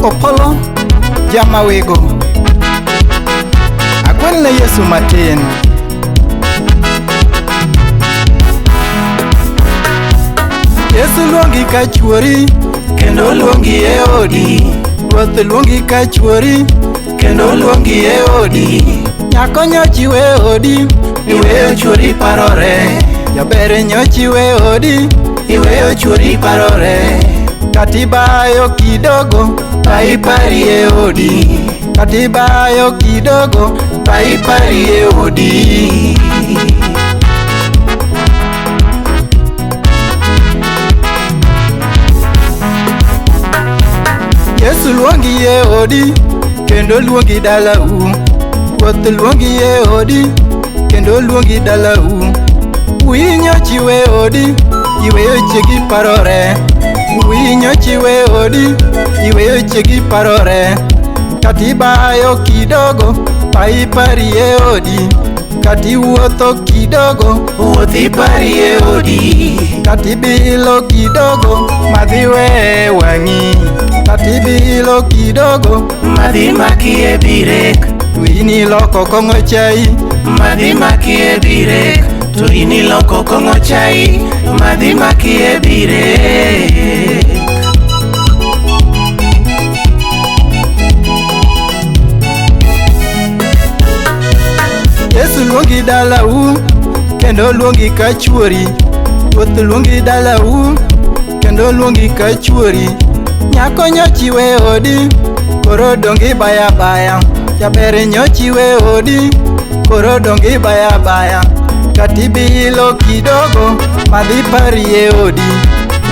opolo, jamawego. Agwelne Yesu matin. Yesu luongi ka chuori, kendo luongi e odi. Ruoth luongi ka chuori, kendo luongi e odi. Nyako nyochiwe odi, iweyo chuori parore. Jaber nyochiwe odi, iweyo chuori parore. Katibayo kidogo, paipari e odi. Katibayo kidogo, paipari e odi. Yesu luongi e odi, kendo luongi dalau. Ruoth luongi e odi, kendo luongi dalau. Winyo chiwe odi, iweyo chiegi parore. Winyo chiwe odi, iweyo chiegi parore. Katibayo kidogo, paipari e odi. Katiwuotho kidogo, wuothi pari e odi. Katibilo kidogo, madhiwe wang'i. Katibilo kidogo, madhi maki e birek. to iniloko kong'o chai. Madhi maki e birek. To iniloko kong'o chai. Madhi maki e birek. Yesu luongi dalau, kendo luongi ka chuori. Ruoth luongi dalau, kendo luongi ka chuori. Nyako nyochiwe odi, koro dongi baya baya. Jaber nyochiwe odi, koro dongi baya baya. Katibilo kidogo, madhi pari e odi.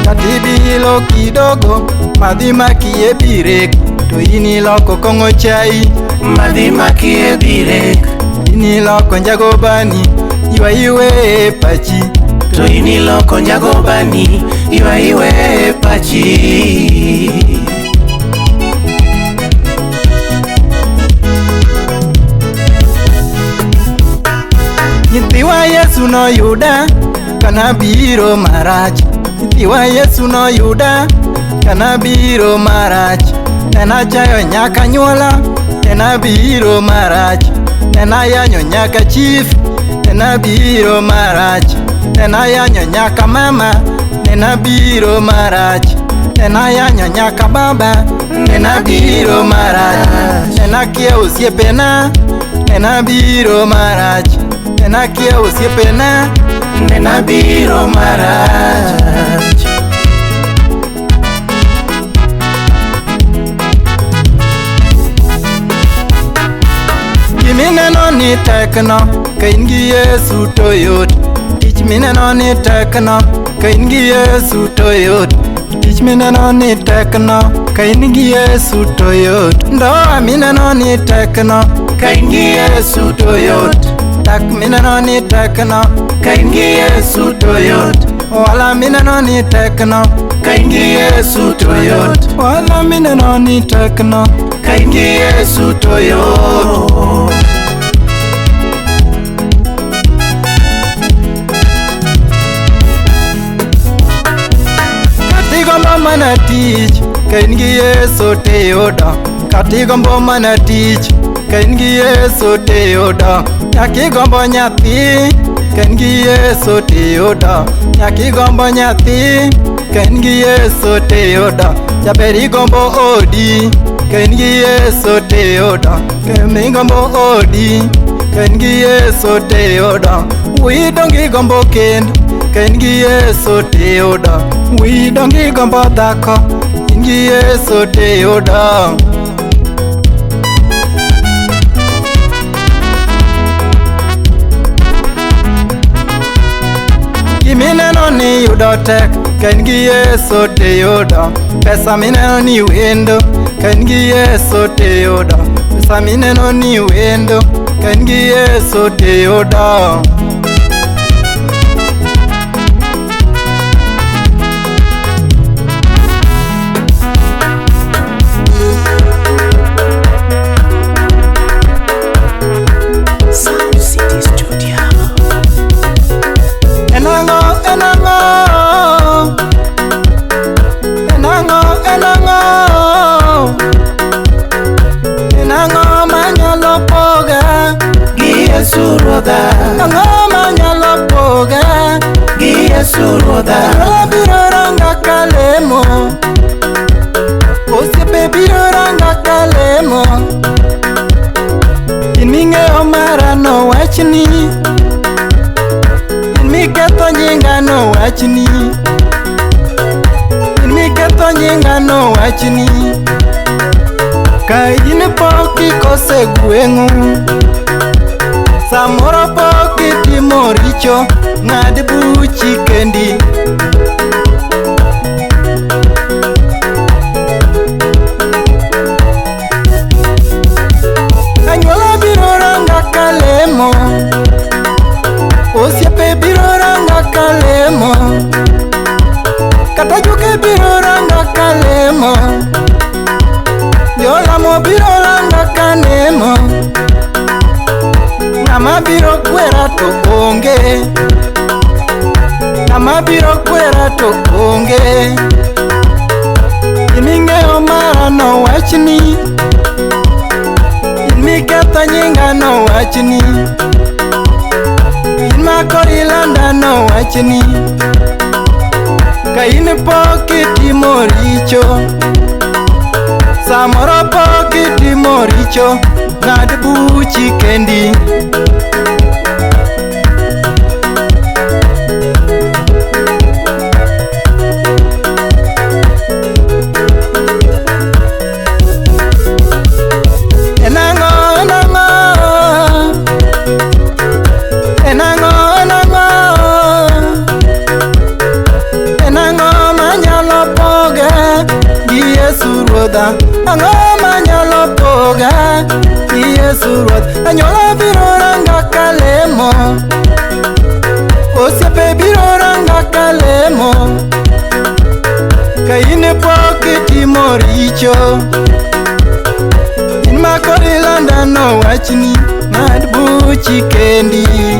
Katibilo kidogo, madhi maki e birek. To iniloko kong'o chai. Madhi maki e birek. Iniloko njago bani, iwe e pachi. To iniloko njago bani, iwe e pachi. Nyithiwa Yesu noyuda, kana biro marach. Nyithiwa Yesu noyuda, kana biro marach. Nena chayo nyaka nyuola, nena biro marach. Nena yanyo nyaka chief, nena biro marach. Nena yanyo nyaka mama, nena biro marach. Nena yanyo nyaka baba, nena biro marach. Nena kia osiepena, nena biro marach. Nena kia osiepena, nena biro marach. Mineno ni tekno, ka in gi Yesu to yot. Tich mineno ni tekno, ka in gi Yesu to yot. Tich mineno ni tekno, ka in gi Yesu to yot. Ndoa mineno ni tekno, ka in gi Yesu to yot. Dak mineno ni tekno, ka in gi Yesu to yot. Wala mineno ni tekno, ka in gi Yesu to yot. Wala mineno ni tekno, ka in gi Yesu to yot. Katigombo mana tich, ka in gi Yesu te yudo. Katigombo mana tich, ka in gi Yesu te yudo. Nyakigombo nyathi, ka in gi Yesu te yudo. Nyakigombo nyathi, ka in gi Yesu te yudo. Jaber igombo odi, ka in gi Yesu te yudo. Kemigombo odi, ka in gi Yesu te yudo. Wi dongi gombo kend, ka in gi Yesu te yudo. Wi dongi gombo dhako, in gi Yesu te yudo. Mineno ni yudo tek, ka in gi Yesu te yudo. Pesa mineno ni wendo, ka in gi Yesu te yudo. Pesa mineno ni wendo, ka in gi Yesu te yudo. Enango Ruodha, ang'o manyalo poga gi Yesu Ruodha. Anyuola biro ranga kalemo, osiepe biro ranga kalemo. In ming'eyo mara nowachni, in miketho nyinga nowachni, in miketho nyinga nowachni. Ka in pok ikose gweng'u, samoro pok itimo richo, ng'ad buchi kendi. Anyuola biro ranga kalemo, osiepe biro ranga kalemo, kata juke biro ranga kalemo, jolamo biro ranga kanemo. Ng'ama biro kwera to onge, ng'ama biro kwera to onge. In ming'eyo mara nowachni, in miketho nyinga nowachni, in makori landa nowachni. Ka in pok itimo richo, samoro pok itimo richo, ng'ad buchi kendi. Ang'o manyalo poga gi Yesu Ruoth. Anyuola biro ranga kalemo, osiepe biro ranga kalemo. Ka in pok itimo richo, in makori landa nowachni, ng'ad buchi kendi.